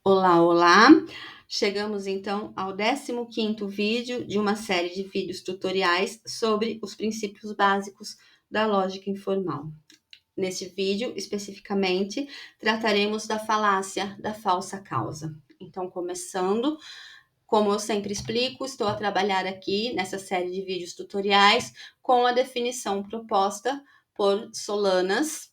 Olá, olá! Chegamos então ao 15º vídeo de uma série de vídeos tutoriais sobre os princípios básicos da lógica informal. Neste vídeo, especificamente, trataremos da falácia da falsa causa. Então, começando, como eu sempre explico, estou a trabalhar aqui nessa série de vídeos tutoriais com a definição proposta por Solanas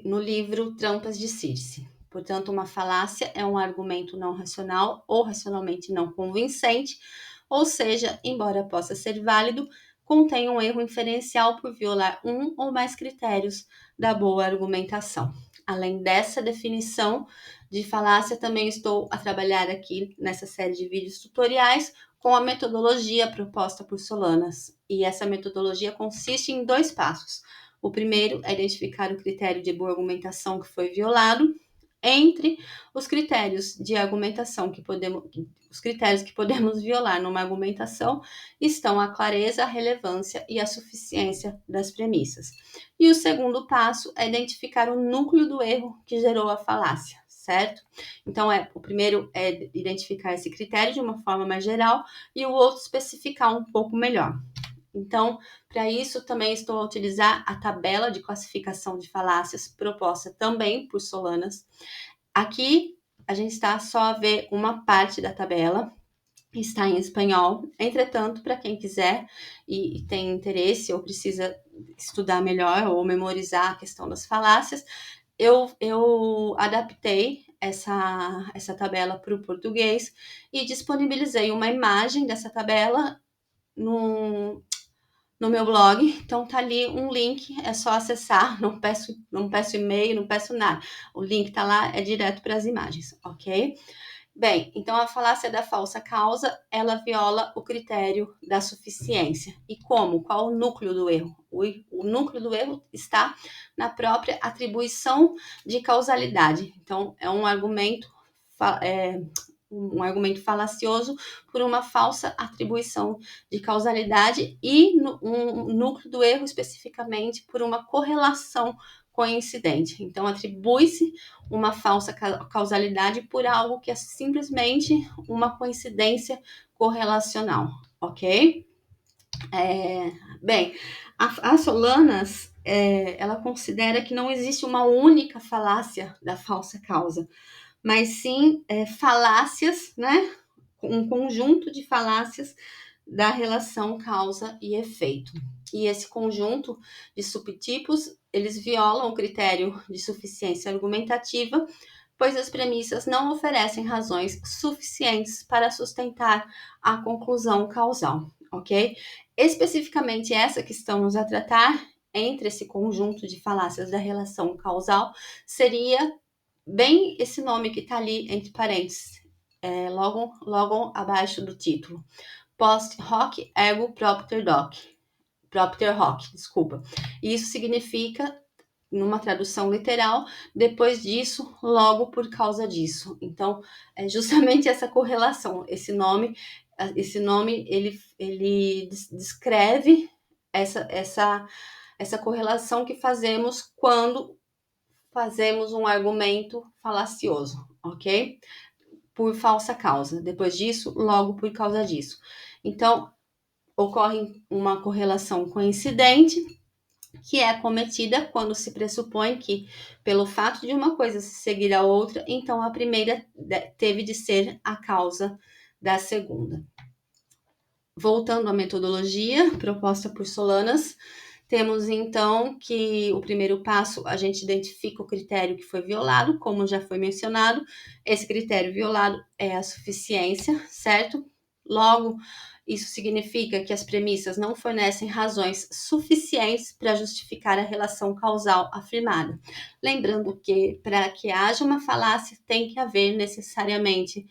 no livro Trampas de Circe. Portanto, uma falácia é um argumento não racional ou racionalmente não convincente, ou seja, embora possa ser válido, contém um erro inferencial por violar um ou mais critérios da boa argumentação. Além dessa definição de falácia, também estou a trabalhar aqui nessa série de vídeos tutoriais com a metodologia proposta por Solanas. E essa metodologia consiste em 2 passos. O primeiro é identificar o critério de boa argumentação que foi violado. Entre os critérios de argumentação os critérios que podemos violar numa argumentação estão a clareza, a relevância e a suficiência das premissas. E o segundo passo é identificar o núcleo do erro que gerou a falácia, certo? Então, o primeiro é identificar esse critério de uma forma mais geral e o outro especificar um pouco melhor. Então, para isso, também estou a utilizar a tabela de classificação de falácias proposta também por Solanas. Aqui, a gente está só a ver uma parte da tabela, está em espanhol. Entretanto, para quem quiser e tem interesse ou precisa estudar melhor ou memorizar a questão das falácias, eu adaptei essa tabela para o português e disponibilizei uma imagem dessa tabela no meu blog. Então tá ali um link, é só acessar, não peço e-mail, não peço nada. O link tá lá, é direto para as imagens, ok? Bem, então a falácia da falsa causa, ela viola o critério da suficiência. E como? Qual o núcleo do erro? O núcleo do erro está na própria atribuição de causalidade. Então, é um argumento falacioso por uma falsa atribuição de causalidade e um núcleo do erro especificamente por uma correlação coincidente. Então, atribui-se uma falsa causalidade por algo que é simplesmente uma coincidência correlacional, ok? Bem, a Solanas, ela considera que não existe uma única falácia da falsa causa, mas sim falácias, né? Um conjunto de falácias da relação causa e efeito. E esse conjunto de subtipos, eles violam o critério de suficiência argumentativa, pois as premissas não oferecem razões suficientes para sustentar a conclusão causal, ok? Especificamente essa que estamos a tratar, entre esse conjunto de falácias da relação causal, seria bem esse nome que está ali entre parênteses, logo abaixo do título. Post hoc ergo propter hoc, desculpa. Isso significa, numa tradução literal, depois disso, logo por causa disso. Então, é justamente essa correlação. Esse nome ele descreve essa correlação que fazemos quando fazemos um argumento falacioso, ok? Por falsa causa. Depois disso, logo por causa disso. Então, ocorre uma correlação coincidente que é cometida quando se pressupõe que, pelo fato de uma coisa se seguir a outra, então a primeira teve de ser a causa da segunda. Voltando à metodologia proposta por Solanas, temos então que o primeiro passo, a gente identifica o critério que foi violado, como já foi mencionado. Esse critério violado é a suficiência, certo? Logo, isso significa que as premissas não fornecem razões suficientes para justificar a relação causal afirmada. Lembrando que, para que haja uma falácia, tem que haver necessariamente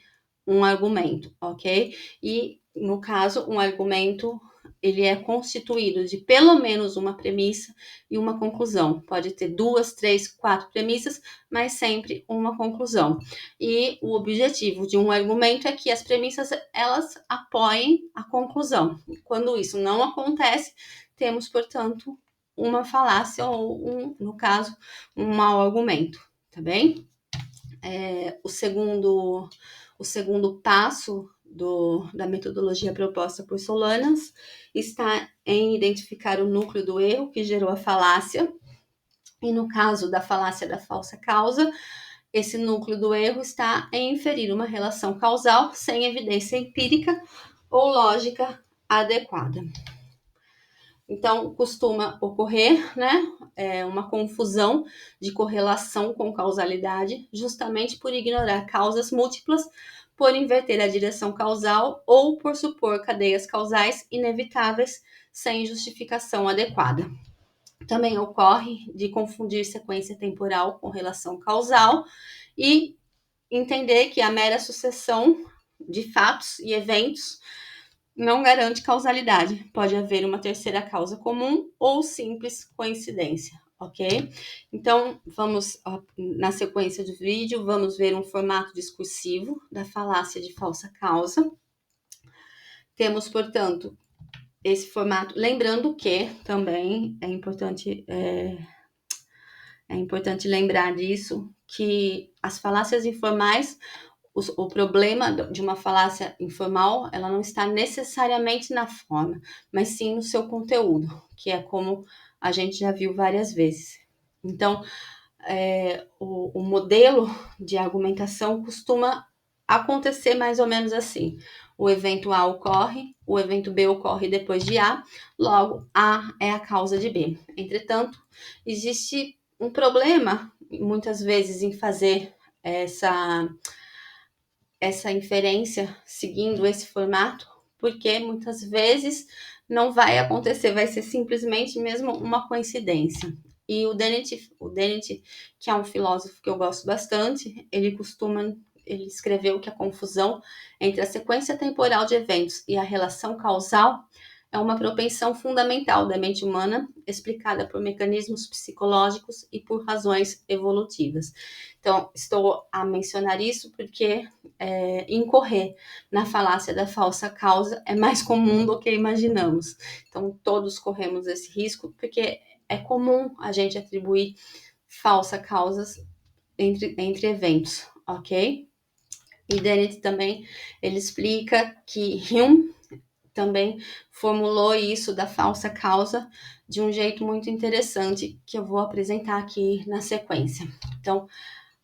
um argumento, ok? E, no caso, um argumento ele é constituído de pelo menos uma premissa e uma conclusão. Pode ter 2, 3, 4 premissas, mas sempre uma conclusão. E o objetivo de um argumento é que as premissas elas apoiem a conclusão. Quando isso não acontece, temos, portanto, uma falácia ou, no caso, um mau argumento, tá bem? O segundo passo da metodologia proposta por Solanas está em identificar o núcleo do erro que gerou a falácia. E no caso da falácia da falsa causa, esse núcleo do erro está em inferir uma relação causal sem evidência empírica ou lógica adequada. Então, costuma ocorrer, uma confusão de correlação com causalidade, justamente por ignorar causas múltiplas, por inverter a direção causal ou por supor cadeias causais inevitáveis sem justificação adequada. Também ocorre de confundir sequência temporal com relação causal e entender que a mera sucessão de fatos e eventos não garante causalidade. Pode haver uma terceira causa comum ou simples coincidência, ok? Então, na sequência do vídeo, vamos ver um formato discursivo da falácia de falsa causa. Temos, portanto, esse formato, lembrando que também é importante lembrar disso, que as falácias informais, o problema de uma falácia informal, ela não está necessariamente na forma, mas sim no seu conteúdo, que é como a gente já viu várias vezes. Então, o modelo de argumentação costuma acontecer mais ou menos assim. O evento A ocorre, o evento B ocorre depois de A, logo A é a causa de B. Entretanto, existe um problema, muitas vezes, em fazer essa inferência seguindo esse formato, porque muitas vezes não vai acontecer, vai ser simplesmente mesmo uma coincidência. E o Dennett, que é um filósofo que eu gosto bastante, ele escreveu que a confusão entre a sequência temporal de eventos e a relação causal é uma propensão fundamental da mente humana, explicada por mecanismos psicológicos e por razões evolutivas. Então, estou a mencionar isso porque incorrer na falácia da falsa causa é mais comum do que imaginamos. Então, todos corremos esse risco, porque é comum a gente atribuir falsas causas entre eventos, ok? E Dennett também, ele explica que Hume também formulou isso da falsa causa de um jeito muito interessante, que eu vou apresentar aqui na sequência. Então,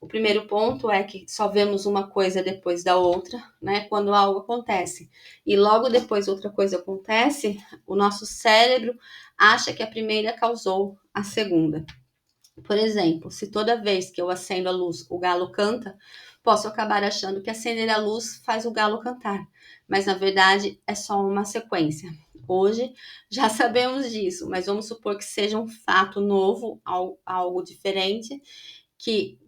o primeiro ponto é que só vemos uma coisa depois da outra, quando algo acontece. E logo depois outra coisa acontece, o nosso cérebro acha que a primeira causou a segunda. Por exemplo, se toda vez que eu acendo a luz o galo canta, posso acabar achando que acender a luz faz o galo cantar, mas na verdade é só uma sequência. Hoje já sabemos disso, mas vamos supor que seja um fato novo, algo diferente, que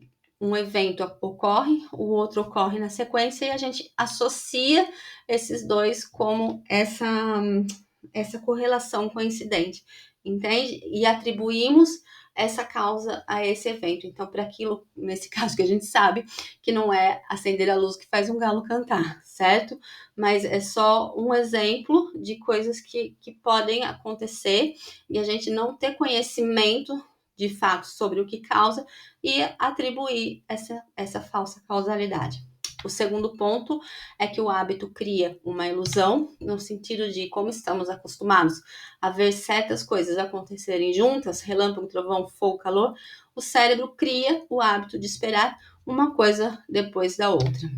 um evento ocorre, o outro ocorre na sequência e a gente associa esses dois como essa correlação coincidente, entende? E atribuímos essa causa a esse evento. Então, para aquilo, nesse caso que a gente sabe, que não é acender a luz que faz um galo cantar, certo? Mas é só um exemplo de coisas que podem acontecer e a gente não ter conhecimento de fato sobre o que causa e atribuir essa falsa causalidade. O segundo ponto é que o hábito cria uma ilusão, no sentido de como estamos acostumados a ver certas coisas acontecerem juntas, relâmpago, trovão, fogo, calor, o cérebro cria o hábito de esperar uma coisa depois da outra.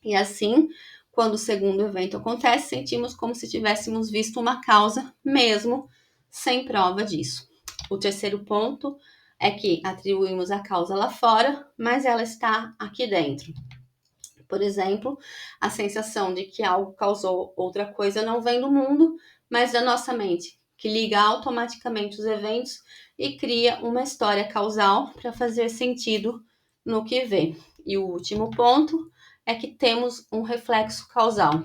E assim, quando o segundo evento acontece, sentimos como se tivéssemos visto uma causa, mesmo sem prova disso. O terceiro ponto é que atribuímos a causa lá fora, mas ela está aqui dentro. Por exemplo, a sensação de que algo causou outra coisa não vem do mundo, mas da nossa mente, que liga automaticamente os eventos e cria uma história causal para fazer sentido no que vê. E o último ponto é que temos um reflexo causal,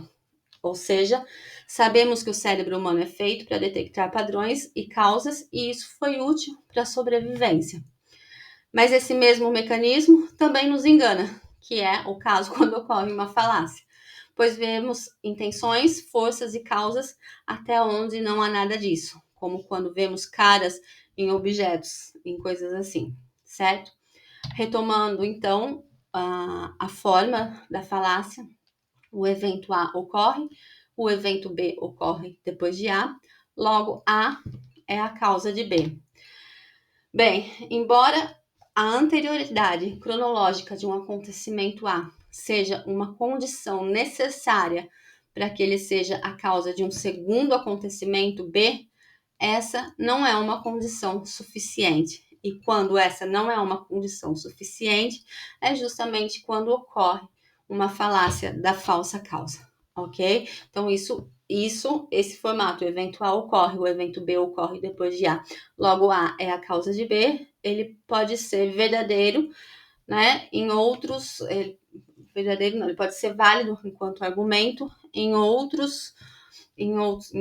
ou seja, sabemos que o cérebro humano é feito para detectar padrões e causas, e isso foi útil para a sobrevivência. Mas esse mesmo mecanismo também nos engana, que é o caso quando ocorre uma falácia, pois vemos intenções, forças e causas até onde não há nada disso, como quando vemos caras em objetos, em coisas assim, certo? Retomando, então, a forma da falácia, o evento A ocorre, o evento B ocorre depois de A, logo A é a causa de B. Bem, embora a anterioridade cronológica de um acontecimento A seja uma condição necessária para que ele seja a causa de um segundo acontecimento B, essa não é uma condição suficiente. E quando essa não é uma condição suficiente, é justamente quando ocorre uma falácia da falsa causa, ok? Então, esse formato, o evento A ocorre, o evento B ocorre depois de A. Logo, A é a causa de B, ele pode ser verdadeiro, né? Verdadeiro não, ele pode ser válido enquanto argumento em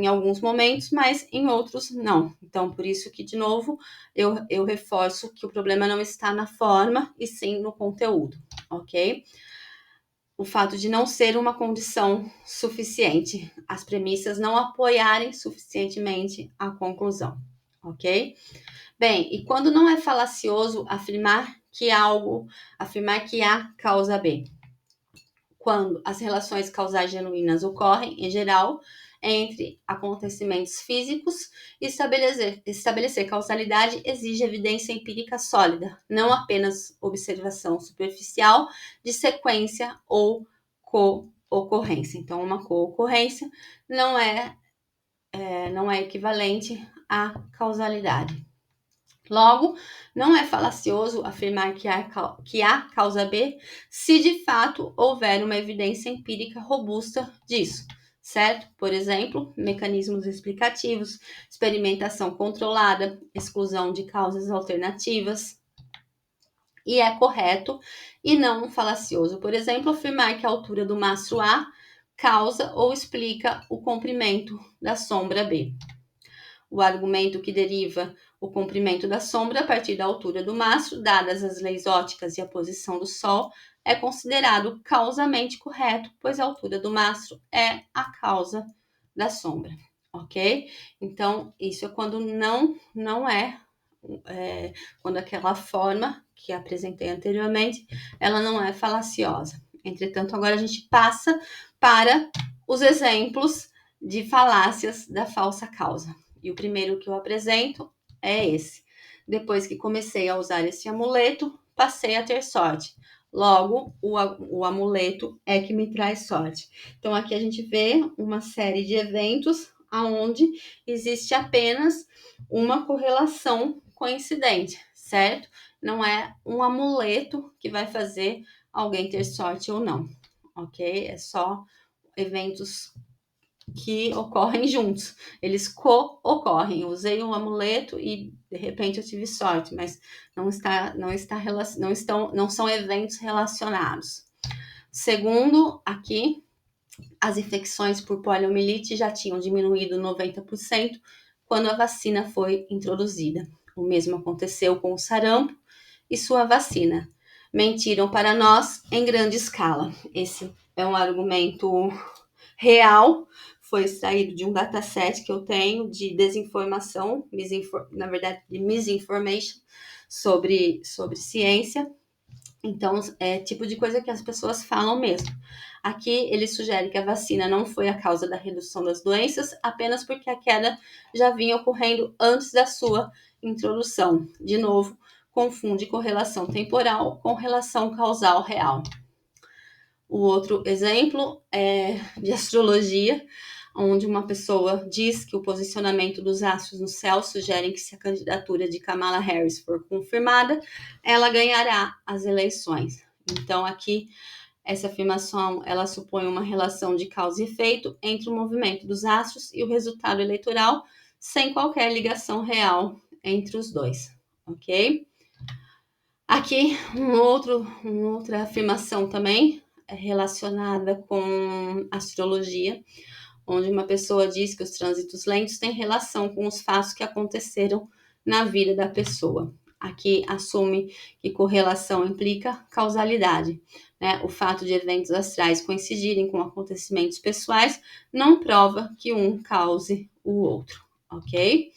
alguns momentos, mas em outros não. Então, por isso que, de novo, eu reforço que o problema não está na forma e sim no conteúdo, ok? O fato de não ser uma condição suficiente, as premissas não apoiarem suficientemente a conclusão, ok? Bem, e quando não é falacioso afirmar que A causa B? Quando as relações causais genuínas ocorrem, em geral, entre acontecimentos físicos, e estabelecer causalidade exige evidência empírica sólida, não apenas observação superficial de sequência ou co-ocorrência. Então, uma co-ocorrência não é equivalente à causalidade. Logo, não é falacioso afirmar que A causa B se de fato houver uma evidência empírica robusta disso, certo? Por exemplo, mecanismos explicativos, experimentação controlada, exclusão de causas alternativas. E é correto e não falacioso, por exemplo, afirmar que a altura do mastro A causa ou explica o comprimento da sombra B. O argumento que deriva o comprimento da sombra a partir da altura do mastro, dadas as leis ópticas e a posição do Sol, é considerado causamente correto, pois a altura do mastro é a causa da sombra, ok? Então, isso é quando não é quando aquela forma que apresentei anteriormente, ela não é falaciosa. Entretanto, agora a gente passa para os exemplos de falácias da falsa causa. E o primeiro que eu apresento é esse. Depois que comecei a usar esse amuleto, passei a ter sorte. Logo, o amuleto é que me traz sorte. Então, aqui a gente vê uma série de eventos onde existe apenas uma correlação coincidente, certo? Não é um amuleto que vai fazer alguém ter sorte ou não, ok? É só eventos que ocorrem juntos, eles co-ocorrem. Eu usei um amuleto e de repente eu tive sorte, mas não são eventos relacionados. Segundo, aqui, as infecções por poliomielite já tinham diminuído 90% quando a vacina foi introduzida. O mesmo aconteceu com o sarampo e sua vacina. Mentiram para nós em grande escala. Esse é um argumento real, foi extraído de um dataset que eu tenho de desinformação, na verdade, de misinformation sobre ciência. Então, é tipo de coisa que as pessoas falam mesmo. Aqui, ele sugere que a vacina não foi a causa da redução das doenças, apenas porque a queda já vinha ocorrendo antes da sua introdução. De novo, confunde correlação temporal com relação causal real. O outro exemplo é de astrologia, onde uma pessoa diz que o posicionamento dos astros no céu sugerem que se a candidatura de Kamala Harris for confirmada, ela ganhará as eleições. Então, aqui, essa afirmação, ela supõe uma relação de causa e efeito entre o movimento dos astros e o resultado eleitoral, sem qualquer ligação real entre os dois, ok? Aqui, uma outra afirmação também relacionada com astrologia, onde uma pessoa diz que os trânsitos lentos têm relação com os fatos que aconteceram na vida da pessoa. Aqui assume que correlação implica causalidade, né? O fato de eventos astrais coincidirem com acontecimentos pessoais não prova que um cause o outro, ok?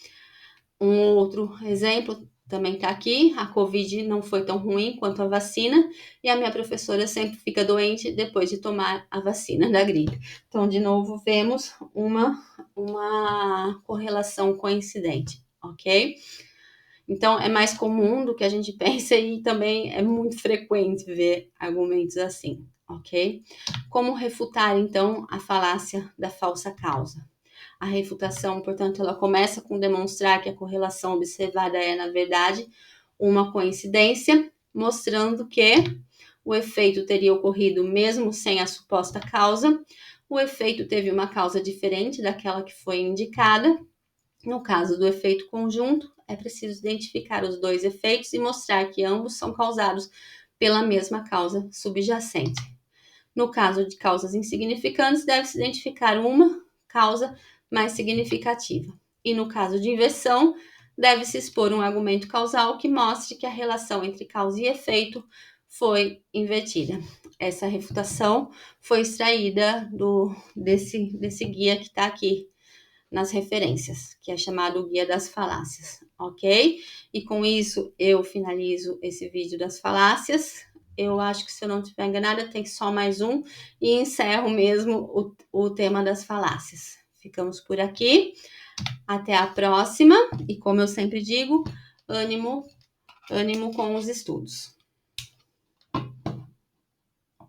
Um outro exemplo também tá aqui, a Covid não foi tão ruim quanto a vacina, e a minha professora sempre fica doente depois de tomar a vacina da gripe. Então, de novo, vemos uma correlação coincidente, ok? Então, é mais comum do que a gente pensa e também é muito frequente ver argumentos assim, ok? Como refutar, então, a falácia da falsa causa? A refutação, portanto, ela começa com demonstrar que a correlação observada é, na verdade, uma coincidência, mostrando que o efeito teria ocorrido mesmo sem a suposta causa, o efeito teve uma causa diferente daquela que foi indicada. No caso do efeito conjunto, é preciso identificar os dois efeitos e mostrar que ambos são causados pela mesma causa subjacente. No caso de causas insignificantes, deve-se identificar uma causa mais significativa. E no caso de inversão, deve-se expor um argumento causal que mostre que a relação entre causa e efeito foi invertida. Essa refutação foi extraída desse guia que está aqui nas referências, que é chamado Guia das Falácias, ok? E com isso eu finalizo esse vídeo das falácias. Eu acho que, se eu não estiver enganada, tem só mais um e encerro mesmo o tema das falácias. Ficamos por aqui. Até a próxima. E como eu sempre digo, ânimo com os estudos.